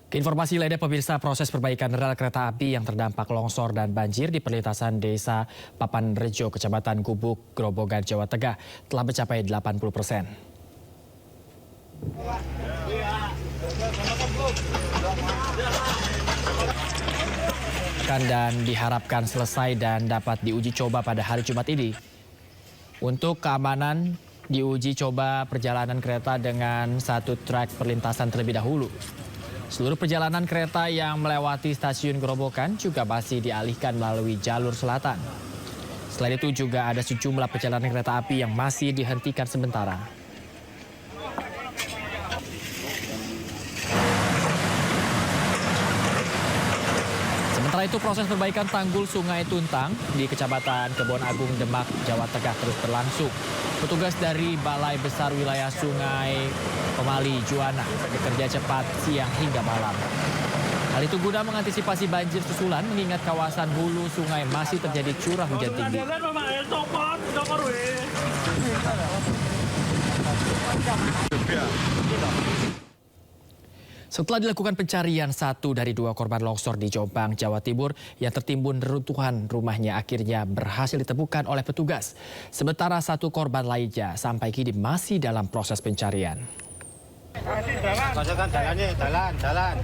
Informasi lainnya pemirsa, proses perbaikan rel kereta api yang terdampak longsor dan banjir di perlintasan desa Papanrejo, Kecamatan Gubuk, Grobogan, Jawa Tengah telah mencapai 80%. Dan diharapkan selesai dan dapat diuji coba pada hari Jumat ini. Untuk keamanan, diuji coba perjalanan kereta dengan satu trek perlintasan terlebih dahulu. Seluruh perjalanan kereta yang melewati stasiun Grobogan juga masih dialihkan melalui jalur selatan. Selain itu juga ada sejumlah perjalanan kereta api yang masih dihentikan sementara. Sementara itu proses perbaikan tanggul Sungai Tuntang di Kecamatan Kebon Agung, Demak, Jawa Tengah terus berlangsung. Petugas dari Balai Besar Wilayah Sungai Pemali Juwana bekerja cepat siang hingga malam. Hal itu guna mengantisipasi banjir susulan mengingat kawasan hulu sungai masih terjadi curah hujan tinggi. Setelah dilakukan pencarian, satu dari dua korban longsor di Jombang, Jawa Timur yang tertimbun reruntuhan rumahnya akhirnya berhasil ditemukan oleh petugas. Sementara satu korban lainnya sampai kini masih dalam proses pencarian. Jalan.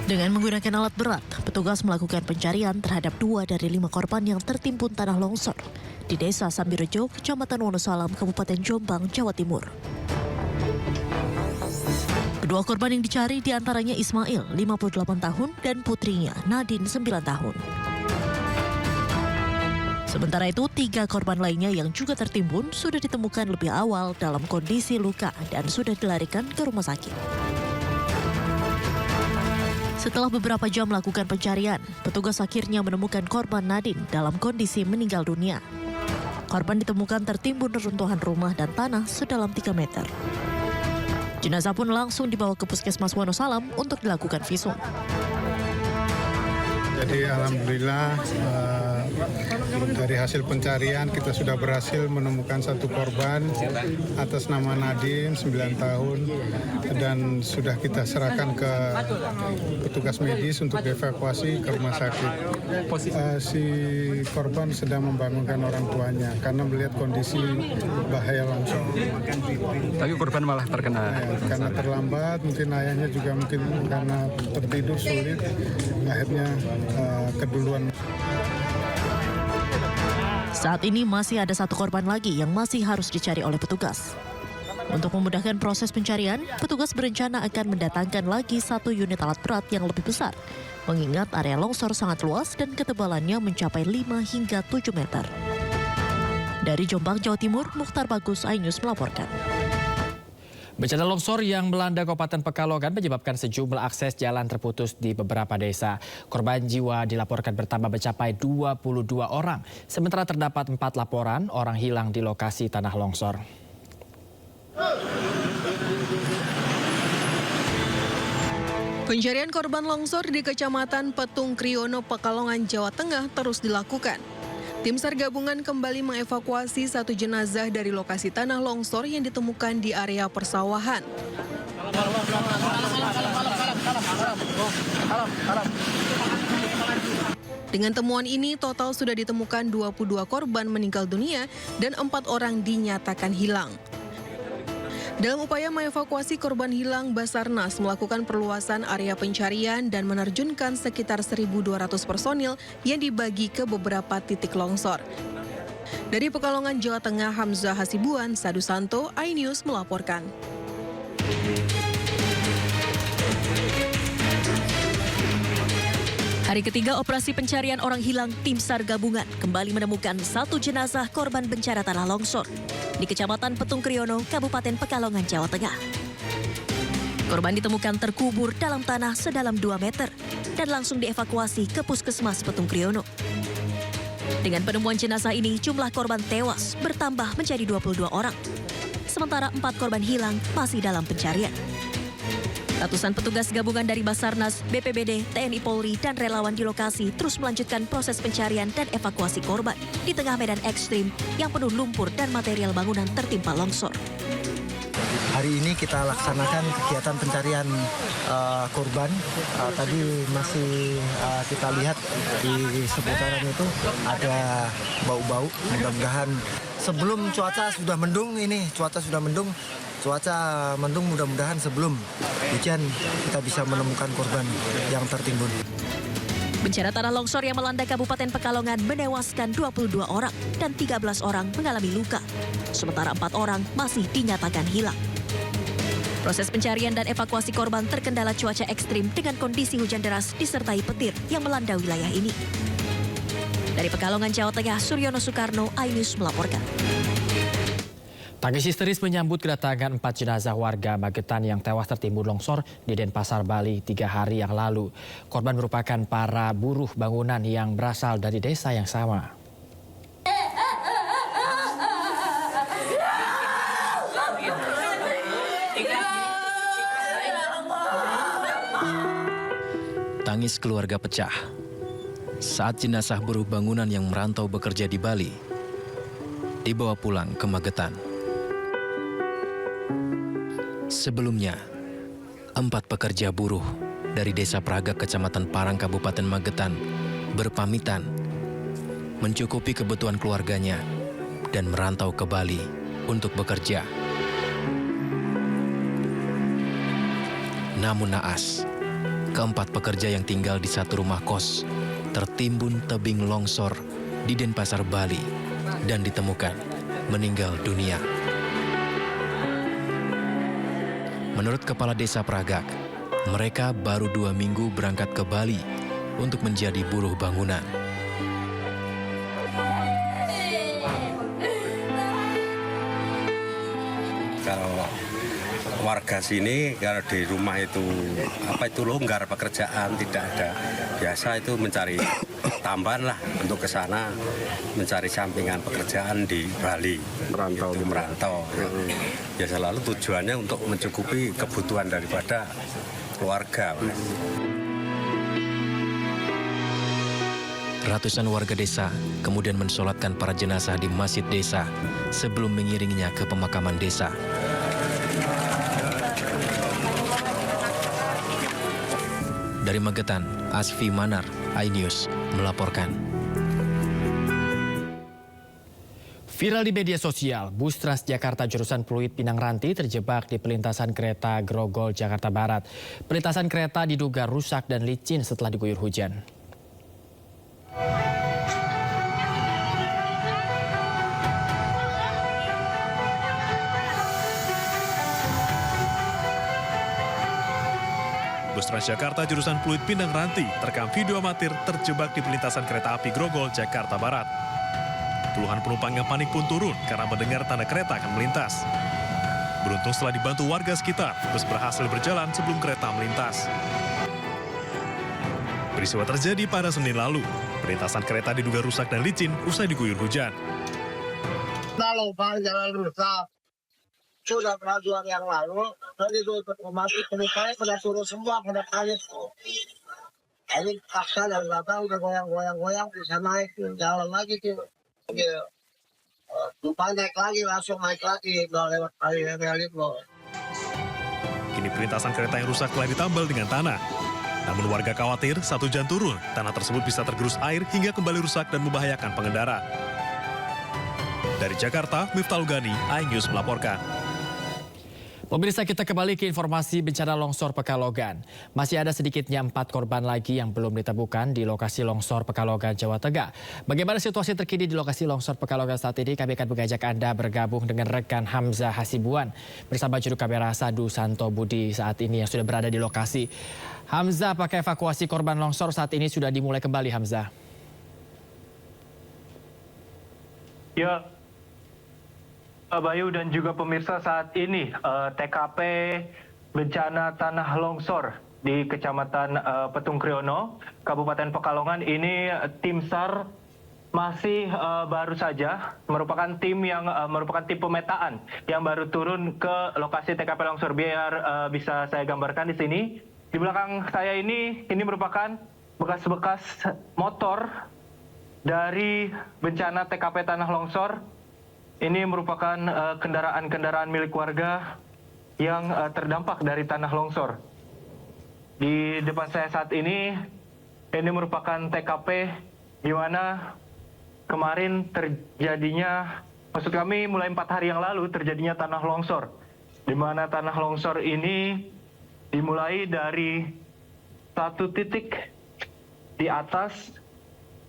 Dengan menggunakan alat berat, petugas melakukan pencarian terhadap 2 dari 5 korban yang tertimbun tanah longsor di Desa Sambirejo, Kecamatan Wonosalam, Kabupaten Jombang, Jawa Timur. Kedua korban yang dicari diantaranya Ismail, 58 tahun, dan putrinya, Nadine, 9 tahun. Sementara itu, 3 korban lainnya yang juga tertimbun sudah ditemukan lebih awal dalam kondisi luka dan sudah dilarikan ke rumah sakit. Setelah beberapa jam melakukan pencarian, petugas akhirnya menemukan korban Nadine dalam kondisi meninggal dunia. Korban ditemukan tertimbun reruntuhan rumah dan tanah sedalam 3 meter. Jenazah pun langsung dibawa ke Puskesmas Wonosalam untuk dilakukan visum. Jadi alhamdulillah dari hasil pencarian kita sudah berhasil menemukan satu korban atas nama Nadine, 9 tahun, dan sudah kita serahkan ke petugas medis untuk dievakuasi ke rumah sakit. Si korban sedang membangunkan orang tuanya karena melihat kondisi bahaya longsor. Tapi korban malah terkena. Karena terlambat, mungkin ayahnya juga mungkin karena tertidur sulit, akhirnya keduluan. Saat ini masih ada satu korban lagi yang masih harus dicari oleh petugas. Untuk memudahkan proses pencarian, petugas berencana akan mendatangkan lagi 1 unit alat berat yang lebih besar, mengingat area longsor sangat luas dan ketebalannya mencapai 5 hingga 7 meter. Dari Jombang, Jawa Timur, Mukhtar Bagus, iNews melaporkan. Bencana longsor yang melanda Kabupaten Pekalongan menyebabkan sejumlah akses jalan terputus di beberapa desa. Korban jiwa dilaporkan bertambah mencapai 22 orang. Sementara terdapat 4 laporan orang hilang di lokasi tanah longsor. Pencarian korban longsor di Kecamatan Petung Kriono, Pekalongan, Jawa Tengah terus dilakukan. Tim SAR gabungan kembali mengevakuasi 1 jenazah dari lokasi tanah longsor yang ditemukan di area persawahan. Dengan temuan ini, total sudah ditemukan 22 korban meninggal dunia dan 4 orang dinyatakan hilang. Dalam upaya mengevakuasi korban hilang, Basarnas melakukan perluasan area pencarian dan menerjunkan sekitar 1.200 personil yang dibagi ke beberapa titik longsor. Dari Pekalongan, Jawa Tengah, Hamzah Hasibuan, Sadu Santo, iNews melaporkan. Hari ketiga operasi pencarian orang hilang, tim SAR gabungan kembali menemukan 1 jenazah korban bencana tanah longsor di Kecamatan Petung Kriono, Kabupaten Pekalongan, Jawa Tengah. Korban ditemukan terkubur dalam tanah sedalam 2 meter dan langsung dievakuasi ke Puskesmas Petung Kriono. Dengan penemuan jenazah ini, jumlah korban tewas bertambah menjadi 22 orang. Sementara 4 korban hilang masih dalam pencarian. Ratusan petugas gabungan dari Basarnas, BPBD, TNI Polri, dan relawan di lokasi terus melanjutkan proses pencarian dan evakuasi korban di tengah medan ekstrim yang penuh lumpur dan material bangunan tertimpa longsor. Hari ini kita laksanakan kegiatan pencarian korban. Tadi masih kita lihat di seputaran itu ada bau-bau. Mudah-mudahan sebelum cuaca sudah mendung mudah-mudahan sebelum hujan kita bisa menemukan korban yang tertimbun. Bencana tanah longsor yang melanda Kabupaten Pekalongan menewaskan 22 orang dan 13 orang mengalami luka. Sementara 4 orang masih dinyatakan hilang. Proses pencarian dan evakuasi korban terkendala cuaca ekstrim dengan kondisi hujan deras disertai petir yang melanda wilayah ini. Dari Pekalongan, Jawa Tengah, Suryono Soekarno, iNews melaporkan. Tangis histeris menyambut kedatangan 4 jenazah warga Magetan yang tewas tertimbun longsor di Denpasar, Bali 3 hari yang lalu. Korban merupakan para buruh bangunan yang berasal dari desa yang sama. Tangis keluarga pecah saat jenazah buruh bangunan yang merantau bekerja di Bali dibawa pulang ke Magetan. Sebelumnya, 4 pekerja buruh dari Desa Praga, Kecamatan Parang, Kabupaten Magetan berpamitan mencukupi kebutuhan keluarganya dan merantau ke Bali untuk bekerja. Namun naas, keempat pekerja yang tinggal di satu rumah kos tertimbun tebing longsor di Denpasar, Bali dan ditemukan meninggal dunia. Menurut Kepala Desa Pragak, mereka baru 2 minggu berangkat ke Bali untuk menjadi buruh bangunan. Kalau warga sini, kalau di rumah itu longgar pekerjaan, tidak ada. Biasa itu mencari tambahan lah untuk ke sana, mencari sampingan pekerjaan di Bali. Merantau. Ya selalu tujuannya untuk mencukupi kebutuhan daripada keluarga. Ratusan warga desa kemudian mensolatkan para jenazah di masjid desa sebelum mengiringinya ke pemakaman desa. Dari Magetan, Asfi Manar, iNews melaporkan. Viral di media sosial, bus Transjakarta jurusan Pluit Pinang Ranti terjebak di pelintasan kereta Grogol, Jakarta Barat. Pelintasan kereta diduga rusak dan licin setelah diguyur hujan. Bus Transjakarta jurusan Pluit Pinang Ranti terekam video amatir terjebak di pelintasan kereta api Grogol, Jakarta Barat. Puluhan penumpang yang panik pun turun karena mendengar tanda kereta akan melintas. Beruntung setelah dibantu warga sekitar, bus berhasil berjalan sebelum kereta melintas. Peristiwa terjadi pada Senin lalu. Pelintasan kereta diduga rusak dan licin usai diguyur hujan. Lalu jalan rusak. Sudah pelajaran yang lalu, tadi itu informasi penumpangnya pada turun semua, pada kaget. Ini paksa dari belakang udah goyang-goyang bisa naik jalan lagi tuh. Penumpang naik lagi, langsung naik lagi, udah lewat kali rel itu. Kini pelintasan kereta yang rusak telah ditambal dengan tanah. Namun warga khawatir saat hujan turun, tanah tersebut bisa tergerus air hingga kembali rusak dan membahayakan pengendara. Dari Jakarta, Miftah Ugani, iNews melaporkan. Pemirsa, kita kembali ke informasi bencana longsor Pekalongan. Masih ada sedikitnya 4 korban lagi yang belum ditemukan di lokasi longsor Pekalongan, Jawa Tengah. Bagaimana situasi terkini di lokasi longsor Pekalongan saat ini? Kami akan mengajak Anda bergabung dengan rekan Hamzah Hasibuan bersama juru kamera Sadu Santo Budi saat ini yang sudah berada di lokasi. Hamzah, apakah evakuasi korban longsor saat ini sudah dimulai kembali, Hamzah? Ya, Bayu dan juga pemirsa, saat ini TKP bencana tanah longsor di Kecamatan Petung Kriono, Kabupaten Pekalongan ini tim SAR masih baru saja merupakan tim pemetaan yang baru turun ke lokasi TKP longsor. Biar bisa saya gambarkan di sini. Di belakang saya ini merupakan bekas-bekas motor dari bencana TKP tanah longsor. Ini merupakan kendaraan-kendaraan milik warga yang terdampak dari tanah longsor. Di depan saya saat ini merupakan TKP di mana kemarin terjadinya, maksud kami mulai 4 hari yang lalu terjadinya tanah longsor. Di mana tanah longsor ini dimulai dari satu titik di atas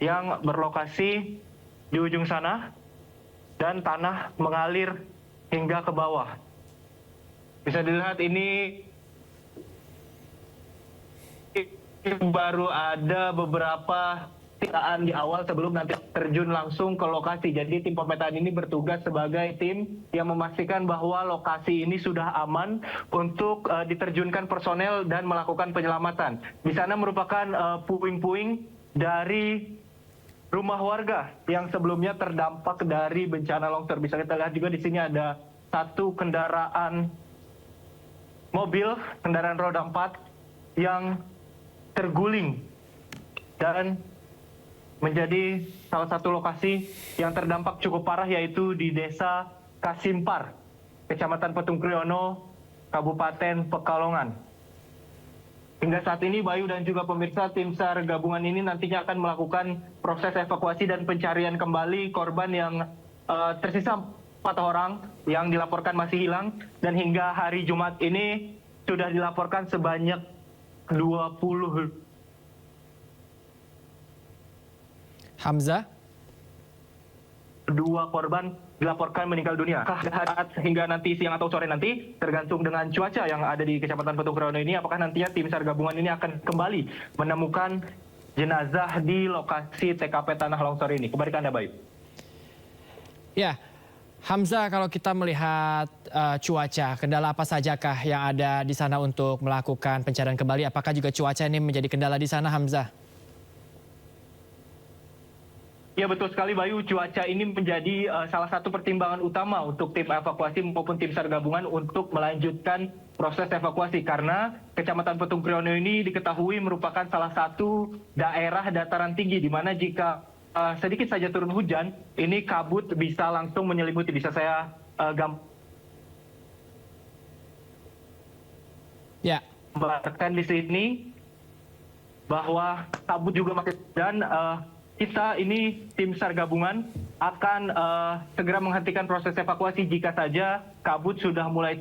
yang berlokasi di ujung sana dan tanah mengalir hingga ke bawah. Bisa dilihat ini baru ada beberapa pemetaan di awal sebelum nanti terjun langsung ke lokasi. Jadi tim pemetaan ini bertugas sebagai tim yang memastikan bahwa lokasi ini sudah aman untuk diterjunkan personel dan melakukan penyelamatan. Di sana merupakan puing-puing dari rumah warga yang sebelumnya terdampak dari bencana longsor. Bisa kita lihat juga di sini ada satu kendaraan mobil, kendaraan roda 4 yang terguling dan menjadi salah satu lokasi yang terdampak cukup parah, yaitu di Desa Kasimpar, Kecamatan Petung Kriono, Kabupaten Pekalongan. Hingga saat ini Bayu dan juga pemirsa, tim SAR gabungan ini nantinya akan melakukan proses evakuasi dan pencarian kembali korban yang tersisa 4 orang yang dilaporkan masih hilang, dan hingga hari Jumat ini sudah dilaporkan sebanyak 20. Hamzah? 2 korban dilaporkan meninggal dunia. Hingga nanti siang atau sore nanti, tergantung dengan cuaca yang ada di Kecamatan Petung Kriono ini, apakah nantinya tim SAR gabungan ini akan kembali menemukan jenazah di lokasi TKP tanah longsor ini. Kembali ke Anda, Bayu. Ya, Hamzah, kalau kita melihat cuaca, kendala apa sajakah yang ada di sana untuk melakukan pencarian kembali? Apakah juga cuaca ini menjadi kendala di sana, Hamzah? Ya, betul sekali Bayu, cuaca ini menjadi salah satu pertimbangan utama untuk tim evakuasi maupun tim SAR gabungan untuk melanjutkan proses evakuasi, karena Kecamatan Petung Kriono ini diketahui merupakan salah satu daerah dataran tinggi di mana jika sedikit saja turun hujan, ini kabut bisa langsung menyelimuti. Bisa saya gambarkan di sini bahwa kabut juga masih, dan kita ini tim SAR gabungan akan segera menghentikan proses evakuasi jika saja kabut sudah mulai